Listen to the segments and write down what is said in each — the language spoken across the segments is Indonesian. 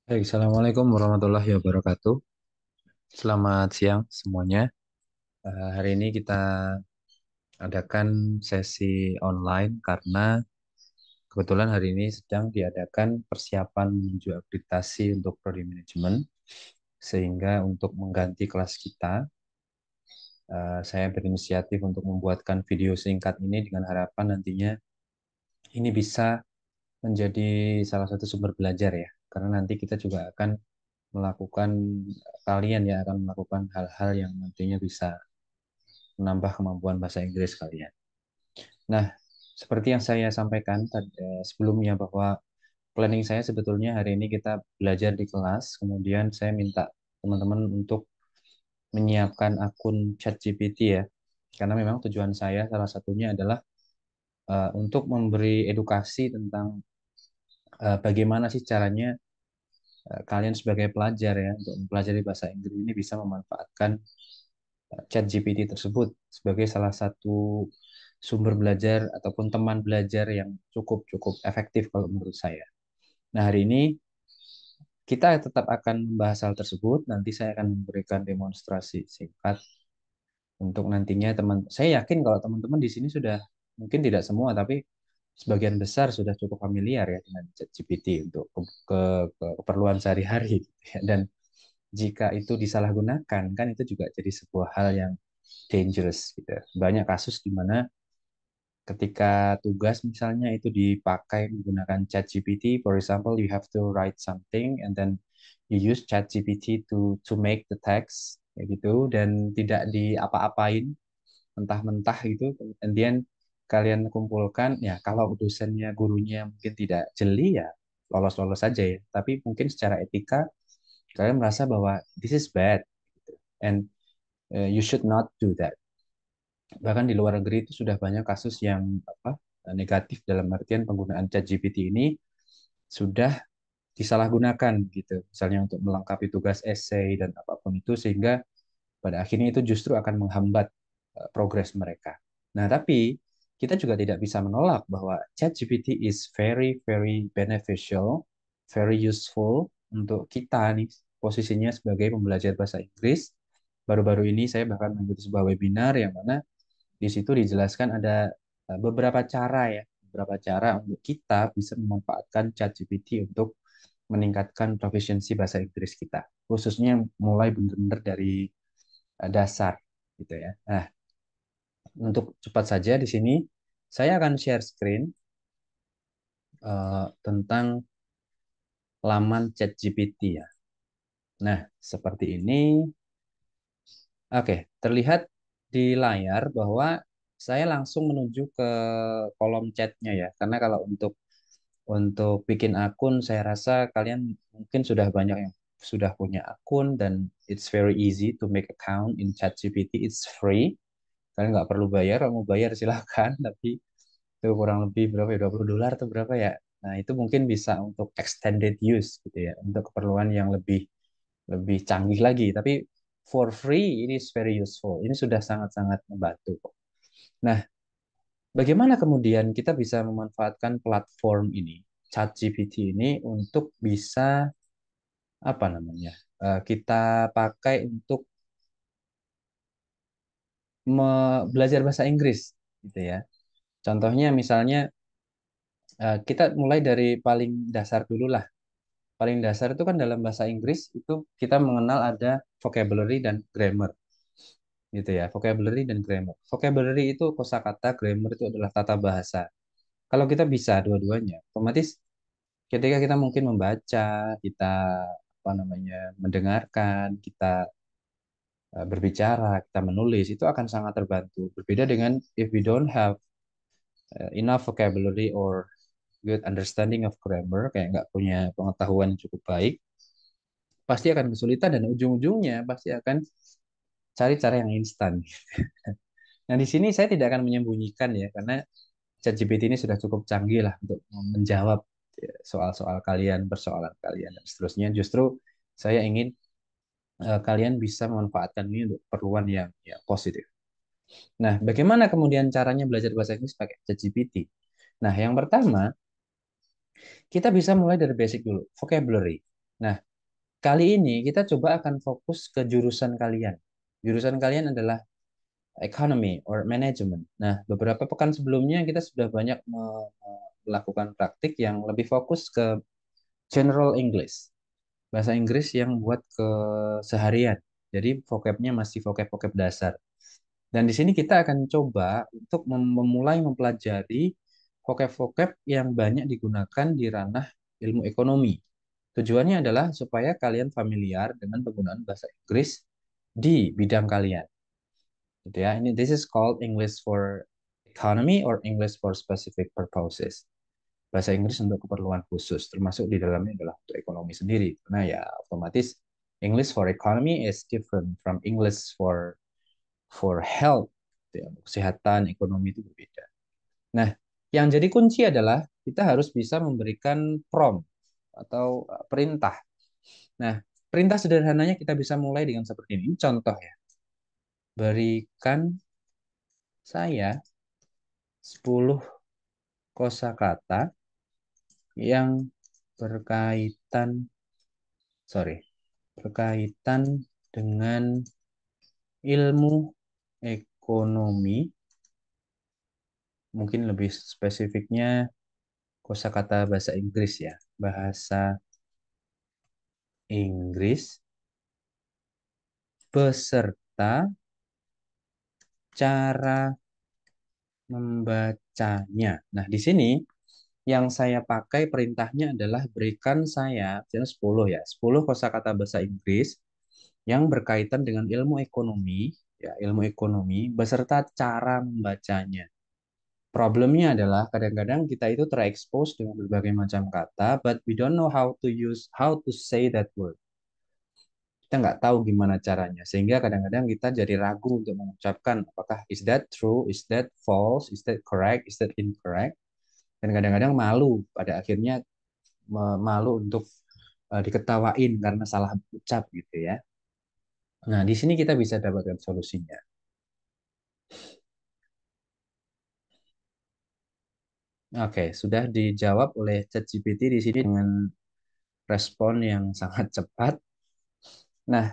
Baik, Assalamualaikum warahmatullahi wabarakatuh. Selamat siang semuanya. Hari ini kita adakan sesi online karena kebetulan hari ini sedang diadakan persiapan menuju akreditasi untuk prodi manajemen. Sehingga untuk mengganti kelas kita, saya berinisiatif untuk membuatkan video singkat ini dengan harapan nantinya ini bisa menjadi salah satu sumber belajar ya. Karena nanti kita juga akan melakukan, kalian ya akan melakukan hal-hal yang nantinya bisa menambah kemampuan bahasa Inggris kalian. Nah, seperti yang saya sampaikan tadi, sebelumnya bahwa planning saya sebetulnya hari ini kita belajar di kelas, kemudian saya minta teman-teman untuk menyiapkan akun ChatGPT ya. Karena memang tujuan saya salah satunya adalah untuk memberi edukasi tentang bagaimana sih caranya kalian sebagai pelajar ya untuk mempelajari bahasa Inggris ini bisa memanfaatkan ChatGPT tersebut sebagai salah satu sumber belajar ataupun teman belajar yang cukup cukup efektif kalau menurut saya. Nah, hari ini kita tetap akan membahas hal tersebut. Nanti saya akan memberikan demonstrasi singkat untuk nantinya teman. Saya yakin kalau teman-teman di sini sudah mungkin tidak semua, tapi sebagian besar sudah cukup familiar ya dengan ChatGPT untuk keperluan sehari-hari. Dan jika itu disalahgunakan, kan itu juga jadi sebuah hal yang dangerous gitu. Banyak kasus di mana ketika tugas misalnya itu dipakai menggunakan ChatGPT, for example, you have to write something and then you use ChatGPT to make the text kayak gitu dan tidak diapa-apain mentah-mentah gitu. Kemudian kalian kumpulkan ya kalau dosennya gurunya mungkin tidak jeli ya lolos-lolos saja ya. Tapi mungkin secara etika kalian merasa bahwa this is bad and you should not do that. Bahkan di luar negeri itu sudah banyak kasus yang apa negatif dalam artian penggunaan ChatGPT ini sudah disalahgunakan gitu. Misalnya untuk melengkapi tugas essay dan apapun itu sehingga pada akhirnya itu justru akan menghambat progres mereka. Nah, tapi kita juga tidak bisa menolak bahwa ChatGPT is very very beneficial, very useful untuk kita nih posisinya sebagai pembelajar bahasa Inggris. Baru-baru ini saya bahkan mengikuti sebuah webinar yang mana di situ dijelaskan ada beberapa cara ya, beberapa cara untuk kita bisa memanfaatkan ChatGPT untuk meningkatkan proficiency bahasa Inggris kita, khususnya mulai benar-benar dari dasar gitu ya. Nah, untuk cepat saja di sini saya akan share screen tentang laman ChatGPT ya. Nah, seperti ini. Oke, terlihat di layar bahwa saya langsung menuju ke kolom chatnya ya. Karena kalau untuk bikin akun, saya rasa kalian mungkin sudah banyak yang sudah punya akun dan it's very easy to make account in ChatGPT. It's free. Kalian nggak perlu bayar. Kalau mau bayar silahkan. Tapi itu kurang lebih berapa ya? $20 atau berapa ya? Nah, itu mungkin bisa untuk extended use gitu ya. Untuk keperluan yang lebih lebih canggih lagi. Tapi for free ini is very useful. Ini sudah sangat-sangat membantu kok. Nah, bagaimana kemudian kita bisa memanfaatkan platform ini, ChatGPT ini untuk bisa apa namanya? Kita pakai untuk belajar bahasa Inggris gitu ya. Contohnya misalnya kita mulai dari paling dasar dulu lah. Paling dasar itu kan dalam bahasa Inggris itu kita mengenal ada vocabulary dan grammar gitu ya. Vocabulary dan grammar. Vocabulary itu kosakata, grammar itu adalah tata bahasa. Kalau kita bisa dua-duanya, otomatis ketika kita mungkin membaca, kita apa namanya mendengarkan, kita berbicara, kita menulis, itu akan sangat terbantu. Berbeda dengan if we don't have enough vocabulary or good understanding of grammar, kayak nggak punya pengetahuan yang cukup baik, pasti akan kesulitan dan ujung-ujungnya pasti akan cari cara yang instan. Nah, di sini saya tidak akan menyembunyikan ya, karena ChatGPT ini sudah cukup canggih lah untuk menjawab ya, soal-soal kalian, persoalan kalian, dan seterusnya. Justru saya ingin kalian bisa memanfaatkan ini untuk keperluan yang positif. Nah, bagaimana kemudian caranya belajar bahasa Inggris pakai ChatGPT? Nah, yang pertama, kita bisa mulai dari basic dulu, vocabulary. Nah, kali ini kita coba akan fokus ke jurusan kalian. Jurusan kalian adalah economy or management. Nah, beberapa pekan sebelumnya kita sudah banyak melakukan praktik yang lebih fokus ke general English, bahasa Inggris yang buat keseharian. Jadi vocabnya masih vocab-vocab dasar. Dan di sini kita akan coba untuk memulai mempelajari vocab-vocab yang banyak digunakan di ranah ilmu ekonomi. Tujuannya adalah supaya kalian familiar dengan penggunaan bahasa Inggris di bidang kalian. Gitu ya. Ini this is called English for economy or English for specific purposes. Bahasa Inggris untuk keperluan khusus, termasuk di dalamnya adalah untuk ekonomi sendiri. Nah ya otomatis English for economy is different from English for health. Gitu ya. Kesehatan, ekonomi itu berbeda. Nah, yang jadi kunci adalah kita harus bisa memberikan prompt atau perintah. Nah, perintah sederhananya kita bisa mulai dengan seperti ini. Ini contoh ya. Berikan saya 10 kosakata yang berkaitan, sorry, berkaitan dengan ilmu ekonomi, mungkin lebih spesifiknya kosakata bahasa Inggris ya, bahasa Inggris beserta cara membacanya. Nah, di sini yang saya pakai perintahnya adalah berikan saya, misalnya 10 ya, 10 kosakata bahasa Inggris yang berkaitan dengan ilmu ekonomi, ya, ilmu ekonomi beserta cara membacanya. Problemnya adalah kadang-kadang kita itu terekspos dengan berbagai macam kata, but we don't know how to say that word. Kita nggak tahu gimana caranya, sehingga kadang-kadang kita jadi ragu untuk mengucapkan apakah is that true, is that false, is that correct, is that incorrect, dan kadang-kadang malu pada akhirnya malu untuk diketawain karena salah ucap gitu ya. Nah, di sini kita bisa dapatkan solusinya. Oke, sudah dijawab oleh ChatGPT di sini dengan respon yang sangat cepat. Nah,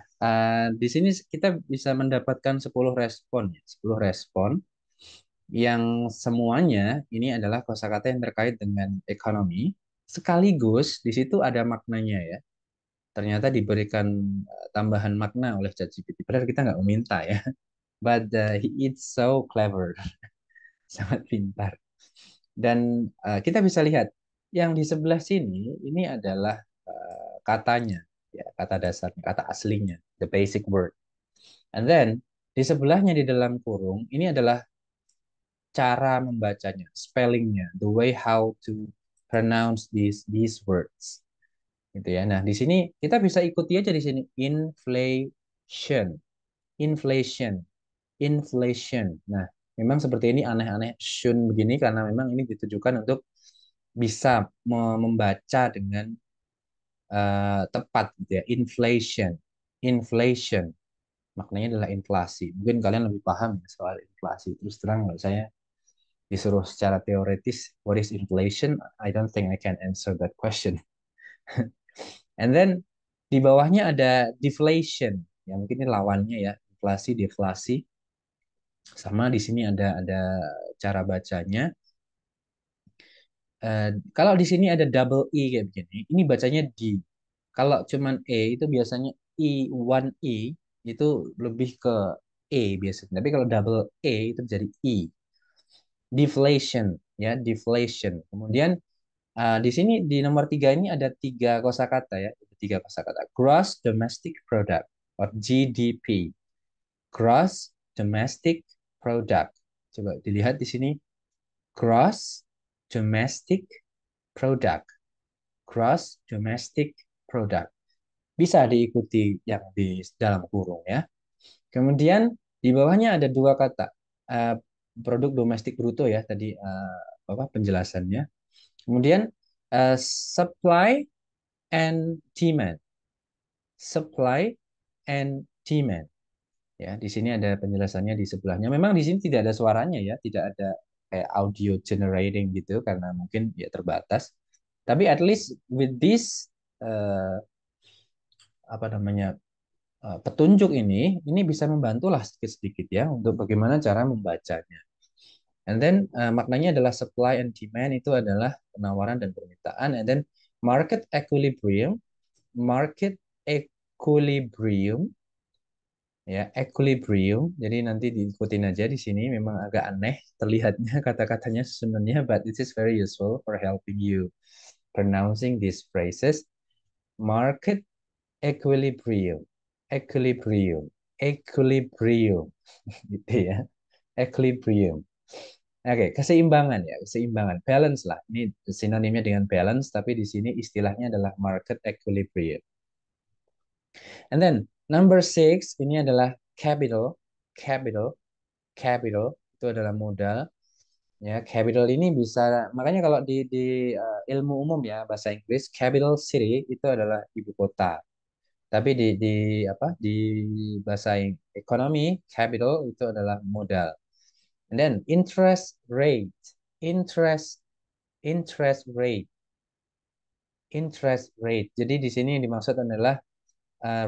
di sini kita bisa mendapatkan 10 respon, ya. 10 respon yang semuanya ini adalah kosakata yang terkait dengan ekonomi, sekaligus di situ ada maknanya ya. Ternyata diberikan tambahan makna oleh ChatGPT. Padahal kita nggak meminta ya. But it's so clever, sangat pintar. Dan kita bisa lihat yang di sebelah sini ini adalah katanya, ya kata dasarnya, kata aslinya, the basic word. And then di sebelahnya di dalam kurung ini adalah cara membacanya, spellingnya, the way how to pronounce these words, gitu ya. Nah di sini kita bisa ikuti aja di sini inflation, inflation, inflation. Nah memang seperti ini aneh-aneh shun begini karena memang ini ditujukan untuk bisa membaca dengan tepat gitu ya. Inflation, inflation maknanya adalah inflasi. Mungkin kalian lebih paham ya soal inflasi. Terus terang kalau saya disuruh secara teoritis what is inflation, I don't think I can answer that question. And then di bawahnya ada deflation, ya mungkin ini lawannya ya, inflasi, deflasi. Sama di sini ada cara bacanya. Kalau di sini ada double E kayak begini, ini bacanya D. Kalau cuman E itu biasanya one E itu lebih ke E biasanya. Tapi kalau double E itu jadi E. Deflation, ya, deflation. Kemudian di sini di nomor tiga ini ada tiga kosakata ya, tiga kosakata. Gross Domestic Product or GDP. Gross Domestic Product. Coba dilihat di sini. Gross Domestic Product. Gross Domestic Product. Bisa diikuti yang di dalam kurung ya. Kemudian di bawahnya ada dua kata. Eh, produk domestik bruto ya tadi apa penjelasannya. Kemudian supply and demand. Supply and demand. Ya, di sini ada penjelasannya di sebelahnya. Memang di sini tidak ada suaranya ya, tidak ada kayak audio generating gitu karena mungkin ya terbatas. Tapi at least with this uh, apa namanya petunjuk ini bisa membantulah sedikit-sedikit ya untuk bagaimana cara membacanya. And then maknanya adalah supply and demand itu adalah penawaran dan permintaan. And then market equilibrium, market equilibrium ya equilibrium. Jadi nanti diikutin aja di sini. Memang agak aneh terlihatnya kata-katanya sebenarnya, but this is very useful for helping you pronouncing these phrases. Market equilibrium, equilibrium, equilibrium, gitu ya. Equilibrium. Oke, keseimbangan ya, keseimbangan, balance lah. Ini sinonimnya dengan balance, tapi di sini istilahnya adalah market equilibrium. And then number six ini adalah capital, capital, capital itu adalah modal. Ya, capital ini bisa makanya kalau di ilmu umum ya bahasa Inggris, capital city itu adalah ibu kota. Tapi di apa di bahasa ekonomi, capital itu adalah modal. And then interest rate, interest interest rate, interest rate. Jadi di sini yang dimaksud adalah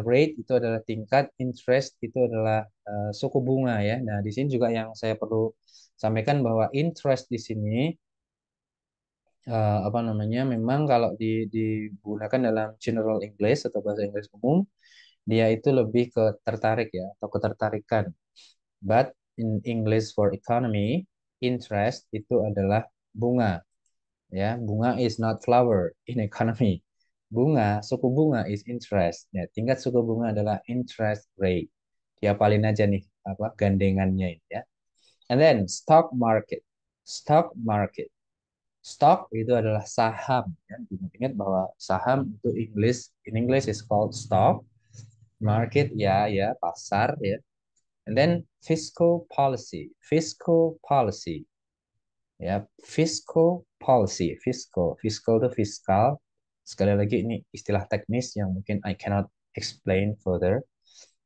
rate itu adalah tingkat, interest itu adalah suku bunga ya. Nah, di sini juga yang saya perlu sampaikan bahwa interest di sini apa namanya memang kalau digunakan dalam general English atau bahasa Inggris umum dia itu lebih ke tertarik ya atau ketertarikan. But in English for economy, interest itu adalah bunga ya. Bunga is not flower in economy. Bunga, suku bunga is interest. Ya, tingkat suku bunga adalah interest rate. Diapalin aja nih apa gandengannya ini ya. And then stock market. Stock market. Stock itu adalah saham ya. Ingat bahwa saham itu in English is called stock. Market ya ya pasar ya. And then fiscal policy. Fiscal policy ya fiscal itu fiskal. Sekali lagi ini istilah teknis yang mungkin I cannot explain further.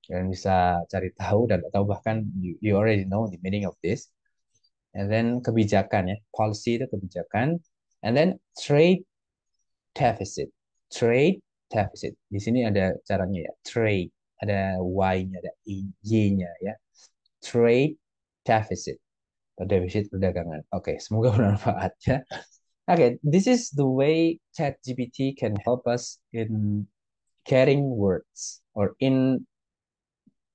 Kalian bisa cari tahu dan atau bahkan you already know the meaning of this. And then kebijakan ya, policy itu kebijakan. And then trade deficit, trade deficit. Di sini ada caranya ya, trade ada y-nya, ada y-nya ya, trade deficit. Defisit perdagangan. Oke, semoga bermanfaat ya. Oke, this is the way ChatGPT can help us in getting words or in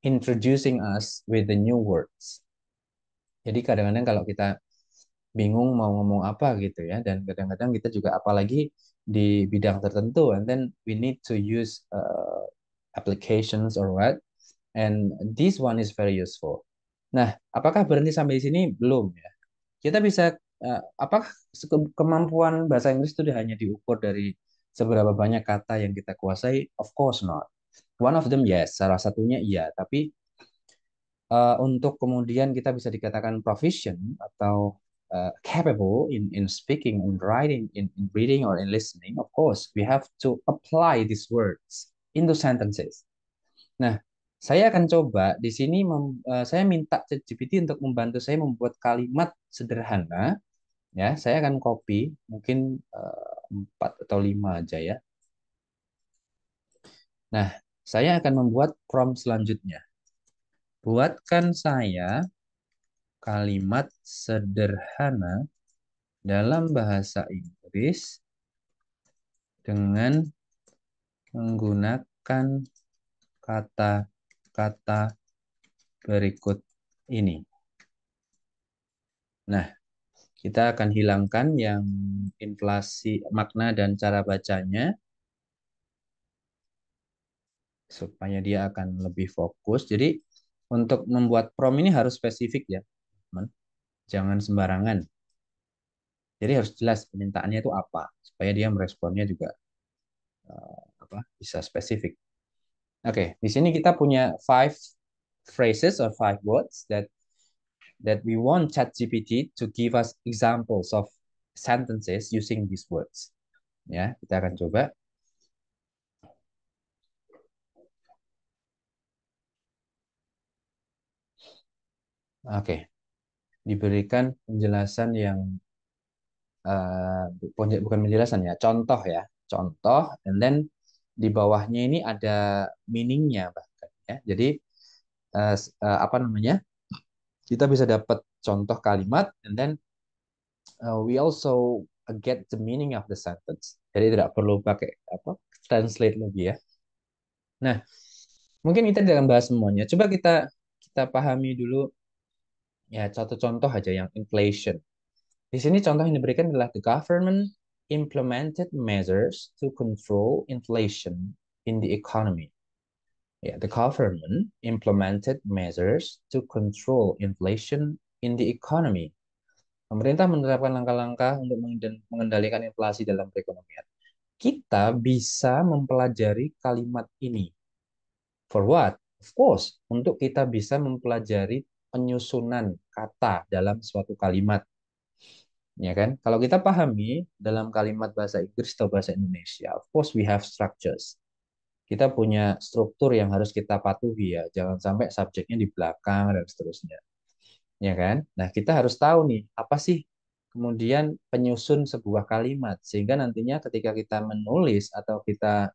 introducing us with the new words. Jadi kadang-kadang kalau kita bingung mau ngomong apa gitu ya, dan kadang-kadang kita juga apalagi di bidang tertentu, and then we need to use applications or what, and this one is very useful. Nah, apakah berhenti sampai di sini? Belum ya. Kita bisa apakah kemampuan bahasa Inggris itu hanya diukur dari seberapa banyak kata yang kita kuasai? Of course not. One of them yes, salah satunya iya, tapi untuk kemudian kita bisa dikatakan proficient atau capable in speaking, in writing, in reading or in listening, of course we have to apply these words into sentences. Nah, saya akan coba di sini saya minta ChatGPT untuk membantu saya membuat kalimat sederhana. Ya, saya akan copy mungkin 4 atau 5 aja ya. Nah, saya akan membuat prompt selanjutnya. Buatkan saya kalimat sederhana dalam bahasa Inggris dengan menggunakan kata-kata berikut ini. Nah, kita akan hilangkan yang inflasi makna dan cara bacanya supaya dia akan lebih fokus. Jadi untuk membuat prompt ini harus spesifik ya, teman. Jangan sembarangan. Jadi harus jelas permintaannya itu apa supaya dia meresponnya juga apa bisa spesifik. Oke, di sini kita punya five phrases or five words that we want ChatGPT to give us examples of sentences using these words. Ya, kita akan coba. Oke, diberikan penjelasan yang bukan penjelasan ya, contoh ya, contoh, and then di bawahnya ini ada meaningnya bahkan ya. Jadi apa namanya? Kita bisa dapat contoh kalimat, and then we also get the meaning of the sentence. Jadi tidak perlu pakai apa translate lagi ya. Nah, mungkin kita tidak akan bahas semuanya. Coba kita kita pahami dulu ya satu contoh aja yang inflation. Di sini contoh yang diberikan adalah the government implemented measures to control inflation in the economy. Ya, the government implemented measures to control inflation in the economy. Pemerintah menerapkan langkah-langkah untuk mengendalikan inflasi dalam perekonomian. Kita bisa mempelajari kalimat ini. For what? Of course, untuk kita bisa mempelajari penyusunan kata dalam suatu kalimat. Ya kan? Kalau kita pahami dalam kalimat bahasa Inggris atau bahasa Indonesia, of course we have structures. Kita punya struktur yang harus kita patuhi ya. Jangan sampai subjeknya di belakang dan seterusnya. Ya kan? Nah, kita harus tahu nih, apa sih kemudian penyusun sebuah kalimat sehingga nantinya ketika kita menulis atau kita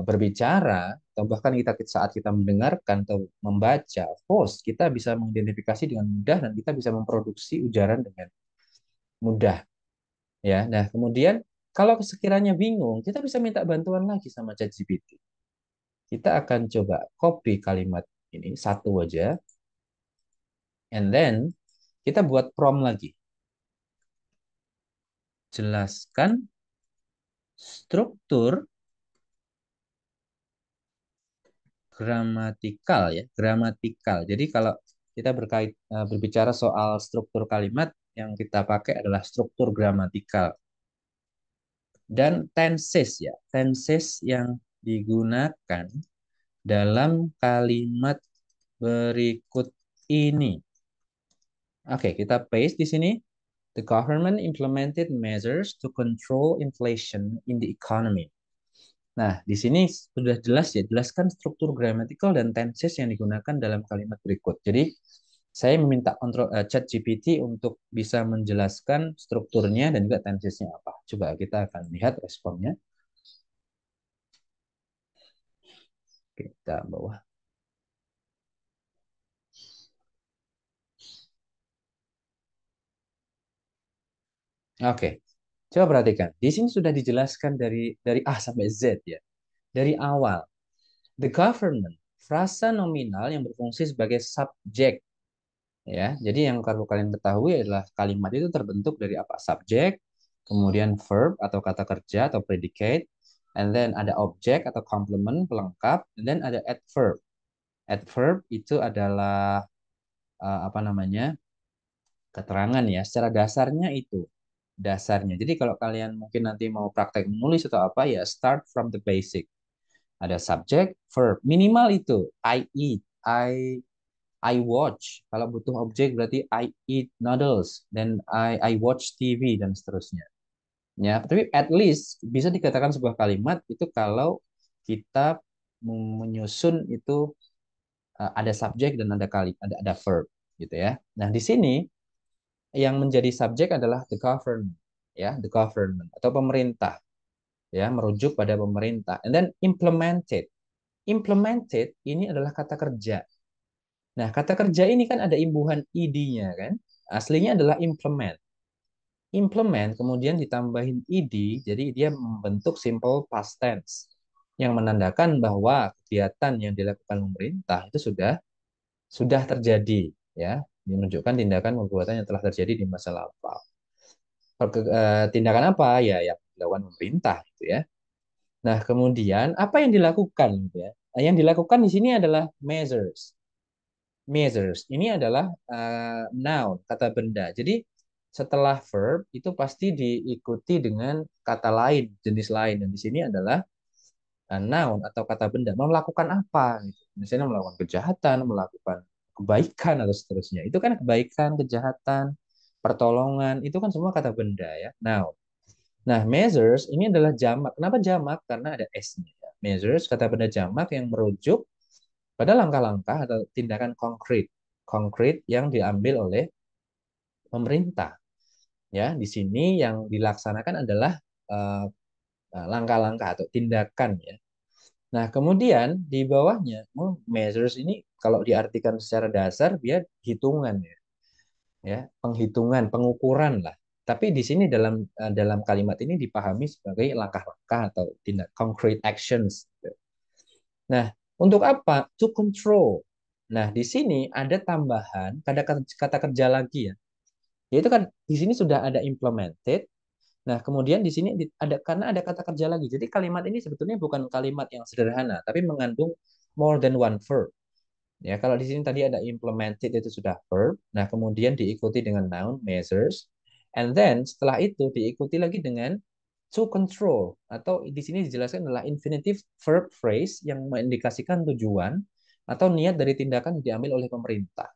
berbicara atau bahkan kita saat kita mendengarkan atau membaca, of course kita bisa mengidentifikasi dengan mudah dan kita bisa memproduksi ujaran dengan mudah ya. Nah, kemudian kalau sekiranya bingung, kita bisa minta bantuan lagi sama ChatGPT. Kita akan coba copy kalimat ini satu aja, and then kita buat prompt lagi. Jelaskan struktur gramatikal ya, gramatikal. Jadi kalau kita berbicara soal struktur kalimat, yang kita pakai adalah struktur gramatikal dan tenses ya, tenses yang digunakan dalam kalimat berikut ini. Oke, kita paste di sini. The government implemented measures to control inflation in the economy. Nah, di sini sudah jelas ya, jelaskan struktur gramatikal dan tenses yang digunakan dalam kalimat berikut. Jadi, saya meminta ChatGPT untuk bisa menjelaskan strukturnya dan juga tensesnya apa. Coba kita akan lihat responnya. Kita bawah. Oke, coba perhatikan. Di sini sudah dijelaskan dari A sampai Z ya. Dari awal. The government, frasa nominal yang berfungsi sebagai subjek ya. Jadi yang perlu kalian ketahui adalah kalimat itu terbentuk dari apa? Subjek, kemudian verb atau kata kerja atau predicate, and then ada objek atau complement pelengkap, and then ada adverb. Adverb itu adalah apa namanya? Keterangan ya. Secara dasarnya itu dasarnya. Jadi kalau kalian mungkin nanti mau praktek menulis atau apa ya, start from the basic. Ada subjek, verb, minimal itu I eat, I watch. Kalau butuh objek berarti I eat noodles, dan I watch TV dan seterusnya. Ya, tapi at least bisa dikatakan sebuah kalimat itu kalau kita menyusun itu ada subjek dan ada verb gitu ya. Nah, di sini yang menjadi subjek adalah the government ya, the government atau pemerintah ya, merujuk pada pemerintah. And then implemented. Implemented ini adalah kata kerja. Nah, kata kerja ini kan ada imbuhan id-nya kan? Aslinya adalah implement. Implement kemudian ditambahin id, jadi dia membentuk simple past tense yang menandakan bahwa kegiatan yang dilakukan pemerintah itu sudah terjadi ya, menunjukkan tindakan perbuatan yang telah terjadi di masa lampau. Tindakan apa ya yang dilakukan pemerintah gitu ya. Nah, kemudian apa yang dilakukan gitu ya? Nah, yang dilakukan di sini adalah measures. Measures ini adalah noun, kata benda. Jadi setelah verb itu pasti diikuti dengan kata lain, jenis lain. Dan di sini adalah noun atau kata benda. Melakukan apa? Gitu. Misalnya melakukan kejahatan, melakukan kebaikan atau seterusnya. Itu kan kebaikan, kejahatan, pertolongan. Itu kan semua kata benda ya. Noun. Nah, measures ini adalah jamak. Kenapa jamak? Karena ada S-nya. Measures kata benda jamak yang merujuk pada langkah-langkah atau tindakan konkret, konkret yang diambil oleh pemerintah. Ya, di sini yang dilaksanakan adalah uh, langkah-langkah atau tindakan ya. Nah, kemudian di bawahnya, measures ini kalau diartikan secara dasar dia hitungan ya, penghitungan, pengukuran lah. Tapi di sini dalam kalimat ini dipahami sebagai langkah-langkah atau tindak concrete actions. Nah, untuk apa? To control. Nah, di sini ada tambahan kata kerja lagi ya. Yaitu kan di sini sudah ada implemented. Nah, kemudian di sini ada karena ada kata kerja lagi. Jadi kalimat ini sebetulnya bukan kalimat yang sederhana, tapi mengandung more than one verb. Ya, kalau di sini tadi ada implemented itu sudah verb. Nah, kemudian diikuti dengan noun measures. And then setelah itu diikuti lagi dengan to control atau di sini dijelaskan adalah infinitive verb phrase yang mengindikasikan tujuan atau niat dari tindakan yang diambil oleh pemerintah.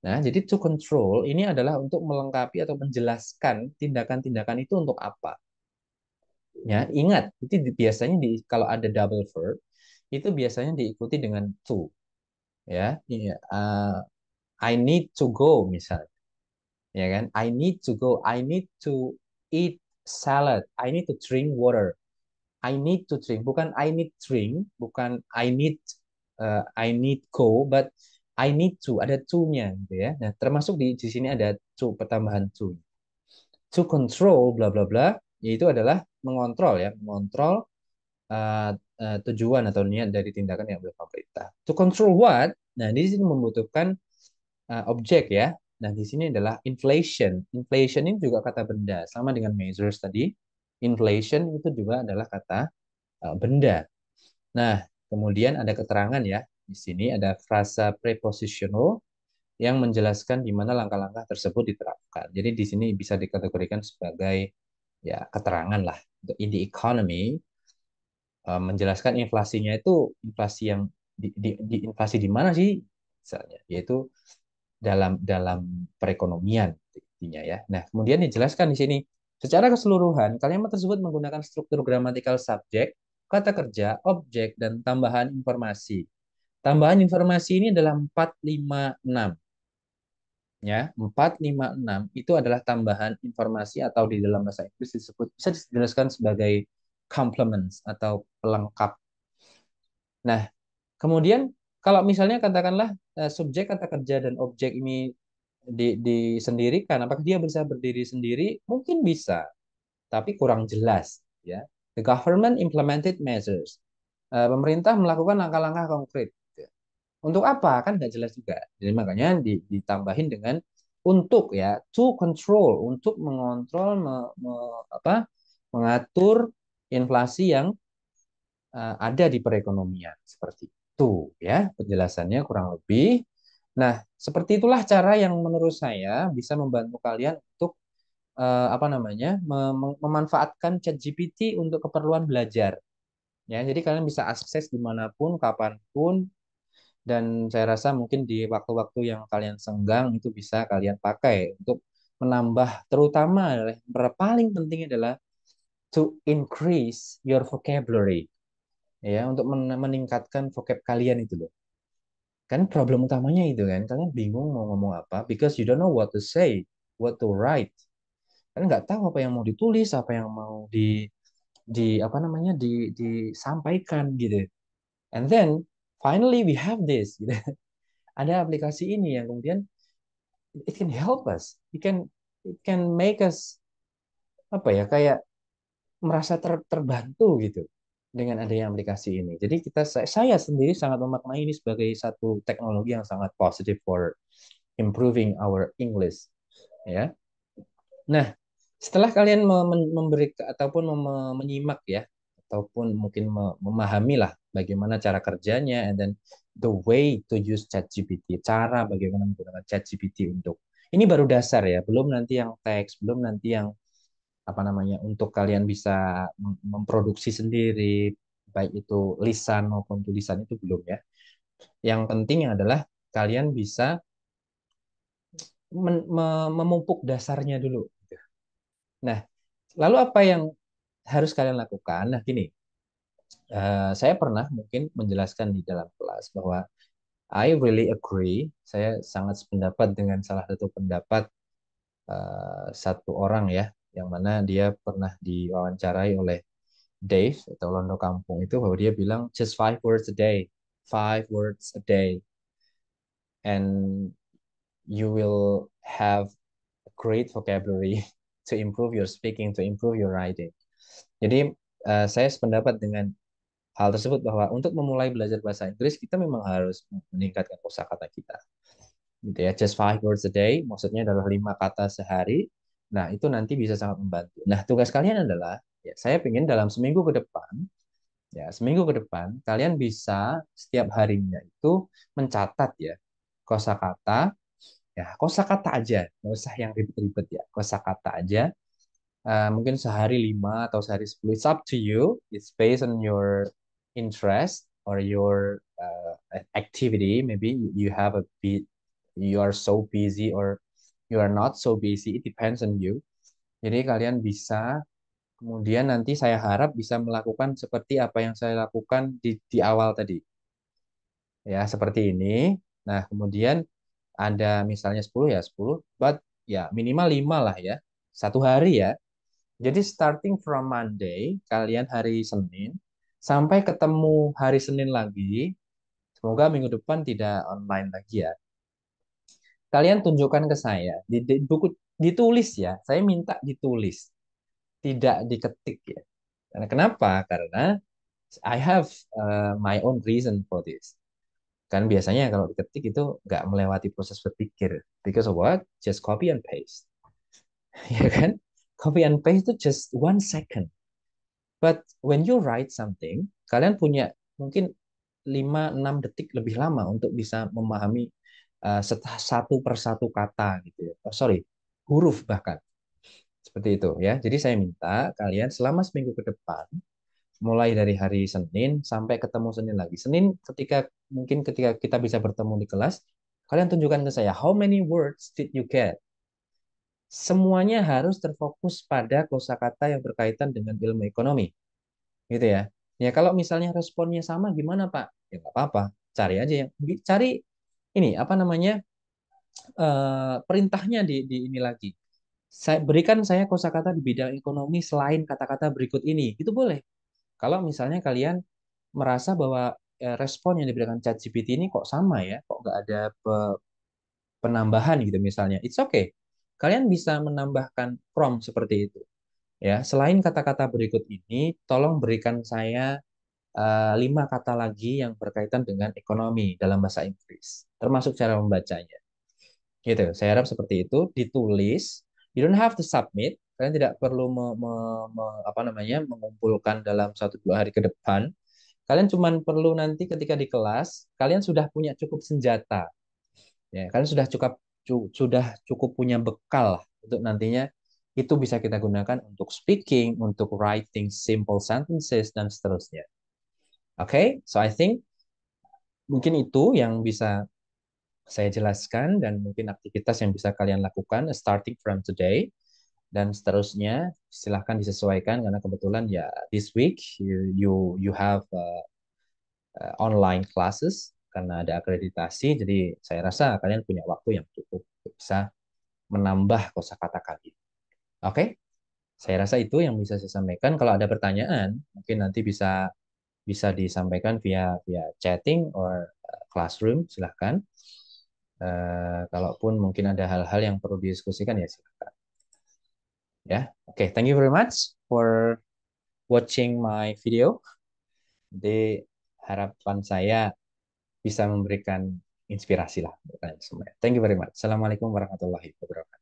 Nah, jadi to control ini adalah untuk melengkapi atau menjelaskan tindakan-tindakan itu untuk apa. Ya, ingat, itu biasanya kalau ada double verb itu biasanya diikuti dengan to. Ya, iya, I need to go misalnya, ya kan? I need to go. I need to eat salad. I need to drink water. I need to drink, bukan I need drink, bukan I need go, but I need to, ada to-nya gitu ya. Nah, termasuk di sini ada to, pertambahan to. To control bla bla bla, yaitu adalah mengontrol ya, mengontrol uh, tujuan atau niat dari tindakan yang oleh pemerintah. To control what? Nah, di sini membutuhkan objek ya. Nah, di sini adalah inflation. Inflation ini juga kata benda, sama dengan measures tadi. Inflation itu juga adalah kata benda. Nah, kemudian ada keterangan ya. Di sini ada frasa prepositional yang menjelaskan di mana langkah-langkah tersebut diterapkan. Jadi di sini bisa dikategorikan sebagai ya keterangan lah. In the economy menjelaskan inflasinya itu inflasi yang inflasi di mana sih misalnya, yaitu dalam dalam perekonomian intinya ya. Nah, kemudian dijelaskan di sini secara keseluruhan kalimat tersebut menggunakan struktur gramatikal subjek, kata kerja, objek dan tambahan informasi. Tambahan informasi ini adalah 4, 5, 6 ya. 4, 5, 6 itu adalah tambahan informasi atau di dalam bahasa Inggris disebut bisa dijelaskan sebagai complements atau pelengkap. Nah, kemudian kalau misalnya katakanlah subjek kata kerja dan objek ini disendirikan, apakah dia bisa berdiri sendiri? Mungkin bisa, tapi kurang jelas. Ya, the government implemented measures. Pemerintah melakukan langkah-langkah konkret. Gitu. Untuk apa? Kan nggak jelas juga. Jadi makanya ditambahin dengan untuk ya, to control, untuk mengontrol, mengatur inflasi yang ada di perekonomian seperti itu ya penjelasannya kurang lebih. Nah, seperti itulah cara yang menurut saya bisa membantu kalian untuk apa namanya memanfaatkan ChatGPT untuk keperluan belajar. Ya, jadi kalian bisa akses dimanapun, kapanpun, dan saya rasa mungkin di waktu-waktu yang kalian senggang itu bisa kalian pakai untuk menambah, terutama adalah paling penting adalah to increase your vocabulary ya untuk meningkatkan vocab kalian itu loh. Kan problem utamanya itu kan, kalian bingung mau ngomong apa because you don't know what to say, what to write. Kalian nggak tahu apa yang mau ditulis, apa yang mau di apa namanya disampaikan gitu. And then finally we have this gitu. Ada aplikasi ini yang kemudian it can help us. It can make us apa ya kayak merasa terbantu gitu dengan adanya aplikasi ini. Jadi saya sendiri sangat memaknai ini sebagai satu teknologi yang sangat positif for improving our English ya. Nah, setelah kalian memberi ataupun menyimak ya ataupun mungkin memahami lah bagaimana cara kerjanya and then the way to use ChatGPT, cara bagaimana menggunakan ChatGPT untuk ini baru dasar ya, belum nanti yang teks, belum nanti yang apa namanya untuk kalian bisa memproduksi sendiri baik itu lisan maupun tulisan itu belum ya. Yang penting adalah kalian bisa memupuk dasarnya dulu. Nah, lalu apa yang harus kalian lakukan? Nah, gini, saya pernah mungkin menjelaskan di dalam kelas bahwa I really agree, saya sangat sependapat dengan salah satu pendapat satu orang ya, yang mana dia pernah diwawancarai oleh Dave atau Londo Kampung itu bahwa dia bilang just 5 words a day, 5 words a day, and you will have a great vocabulary to improve your speaking, to improve your writing. Jadi saya sependapat dengan hal tersebut bahwa untuk memulai belajar bahasa Inggris kita memang harus meningkatkan kosakata kita. Gitu ya, just 5 words a day, maksudnya adalah 5 kata sehari. Nah, itu nanti bisa sangat membantu. Nah, tugas kalian adalah, ya, saya ingin dalam seminggu ke depan, ya, seminggu ke depan, kalian bisa setiap harinya itu mencatat ya, kosakata, ya, kosakata aja, nggak usah yang ribet-ribet ya, kosakata aja. Mungkin sehari 5 atau sehari 10, it's up to you, it's based on your interest or your activity. Maybe you have a bit, you are so busy or you are not so busy, it depends on you. Jadi kalian bisa, kemudian nanti saya harap bisa melakukan seperti apa yang saya lakukan di awal tadi, ya, seperti ini. Nah, kemudian ada misalnya 10 ya 10, but ya minimal 5 lah ya, satu hari ya. Jadi starting from Monday, kalian hari Senin, sampai ketemu hari Senin lagi, semoga minggu depan tidak online lagi ya. Kalian tunjukkan ke saya, di buku ditulis ya, saya minta ditulis, tidak diketik ya. Karena kenapa? Karena I have my own reason for this. Kan biasanya kalau diketik itu nggak melewati proses berpikir. Because of what? Just copy and paste. Ya kan? Copy and paste itu just 1 second. But when you write something, kalian punya mungkin 5-6 detik lebih lama untuk bisa memahami satu persatu kata gitu ya. Oh, sorry, huruf bahkan. Seperti itu ya. Jadi saya minta kalian selama seminggu ke depan, mulai dari hari Senin sampai ketemu Senin lagi. Senin ketika kita bisa bertemu di kelas, kalian tunjukkan ke saya, how many words did you get? Semuanya harus terfokus pada kosakata yang berkaitan dengan ilmu ekonomi. Gitu ya. Ya kalau misalnya responnya sama gimana Pak? Ya nggak apa-apa, cari aja yang cari ini apa namanya perintahnya di ini lagi. Saya kosakata di bidang ekonomi selain kata-kata berikut ini, itu boleh. Kalau misalnya kalian merasa bahwa respon yang diberikan ChatGPT ini kok sama ya, kok nggak ada penambahan gitu misalnya, it's okay. Kalian bisa menambahkan prompt seperti itu. Ya, selain kata-kata berikut ini, tolong berikan saya 5 kata lagi yang berkaitan dengan ekonomi dalam bahasa Inggris, termasuk cara membacanya. Gitu. Saya harap seperti itu ditulis. You don't have to submit. Kalian tidak perlu apa namanya mengumpulkan dalam 1-2 hari ke depan. Kalian cuma perlu nanti ketika di kelas, kalian sudah punya cukup senjata. Ya, kalian sudah cukup punya bekal untuk nantinya itu bisa kita gunakan untuk speaking, untuk writing simple sentences dan seterusnya. Oke, okay? So I think mungkin itu yang bisa saya jelaskan dan mungkin aktivitas yang bisa kalian lakukan starting from today dan seterusnya silahkan disesuaikan karena kebetulan ya this week you have online classes karena ada akreditasi jadi saya rasa kalian punya waktu yang cukup untuk bisa menambah kosakata kalian. Oke, okay? Saya rasa itu yang bisa saya sampaikan. Kalau ada pertanyaan mungkin nanti bisa bisa disampaikan via via chatting or classroom silahkan. Kalaupun mungkin ada hal-hal yang perlu didiskusikan ya silakan. Ya, oke, thank you very much for watching my video. Jadi harapan saya bisa memberikan inspirasi lah untuk kalian semua. Thank you very much. Assalamualaikum warahmatullahi wabarakatuh.